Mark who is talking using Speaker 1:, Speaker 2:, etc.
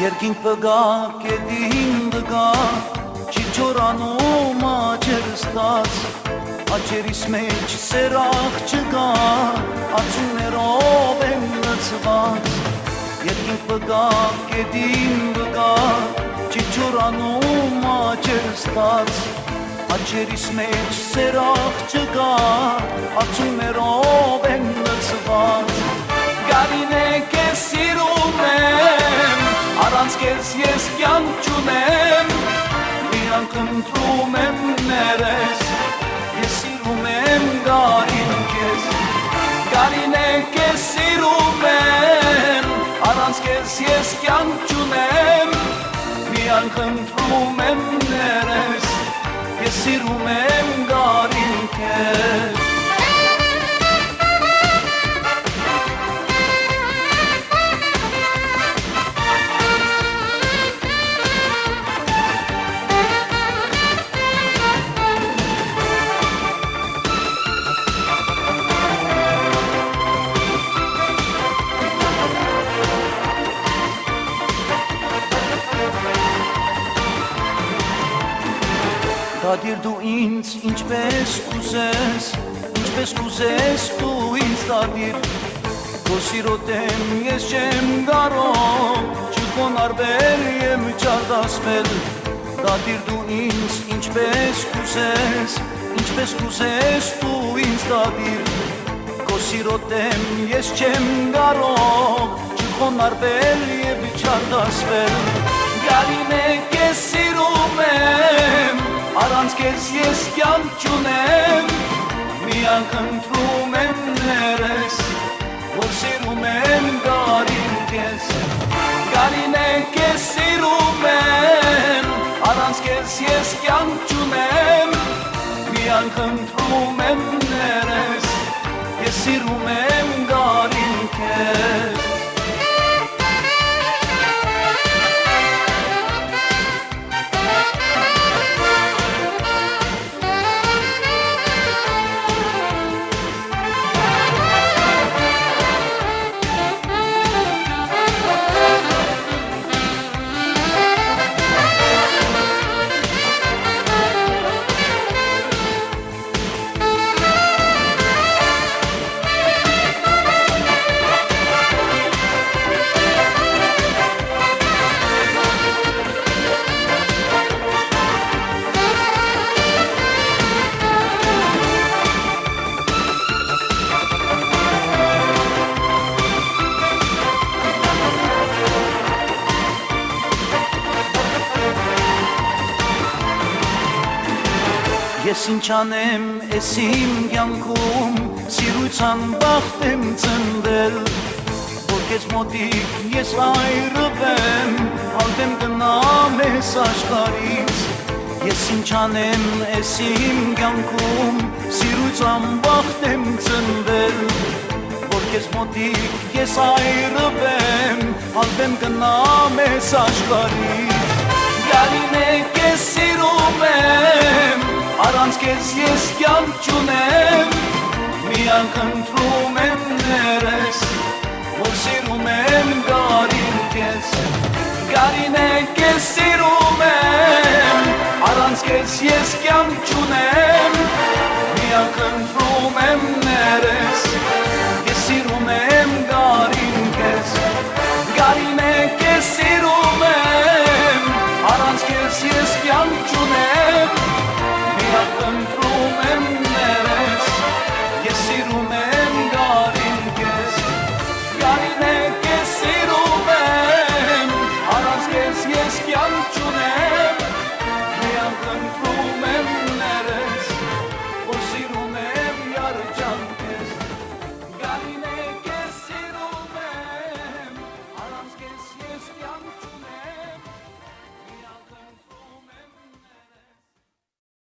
Speaker 1: Երկինք պգա, կետին դգա, չի չորանում աչեր ստաց, աչերիս մեջ սերախ չգա, ացումներով եմ լծված, երկինք պգա, կետին դգա, չի չորանում աչեր ստաց, աչերիս մեջ սերախ չգա, ացումներով եմ լծված, գարին է կեզ սիրում եմ, առանց կեզ ես կյանք չունեմ, միանք ընտրում եմ ներես, ես սիրում եմ գարին կեզ, գարին է կեզ սիրում եմ, առանց կեզ ես կյանք չունեմ, միանք ընտրում եմ ներես, ես սիրում եմ գարին կեզ Դադիր դու ինձ ինչպես կուզես դու ինձ դադիր Քո սիրոտ եմ ես չեմ կարող չխոնարհվել եմ չարդասվել Դադիր դու ինձ ինչպես կուզես դու ինձ դադիր Քո սիրոտ եմ ես չեմ կարող չխոնարհվել եմ չարդասվել Գարին է կեզ սիրում եմ Առանց կեզ ես կյանք չունեմ, միանք ընտրում եմ ներես, որ սիրում եմ գարին կեզ, գարին է կեզ սիրում եմ, առանց կեզ ես կյանք չունեմ, միանք ընտրում եմ ներես, ես սիրում եմ գարին կեզ Ես ինչ անեմ ես իմ կյանքում սիրության բախտ եմ ծնվել որ քեզ մոտիկ ես այրվեմ ալտեմ գնամ ես աշխարհից Ես ինչ անեմ ես իմ կյանքում սիրության բախտ եմ ծնվել որ քեզ մոտիկ ես այրվեմ ալտեմ գնամ ես աշխարհից Գարին է կեզ սիրում եմ Առանց կեզ ես կյանք չունեմ, միանք ընտրում եմ ներես, որ սիրում եմ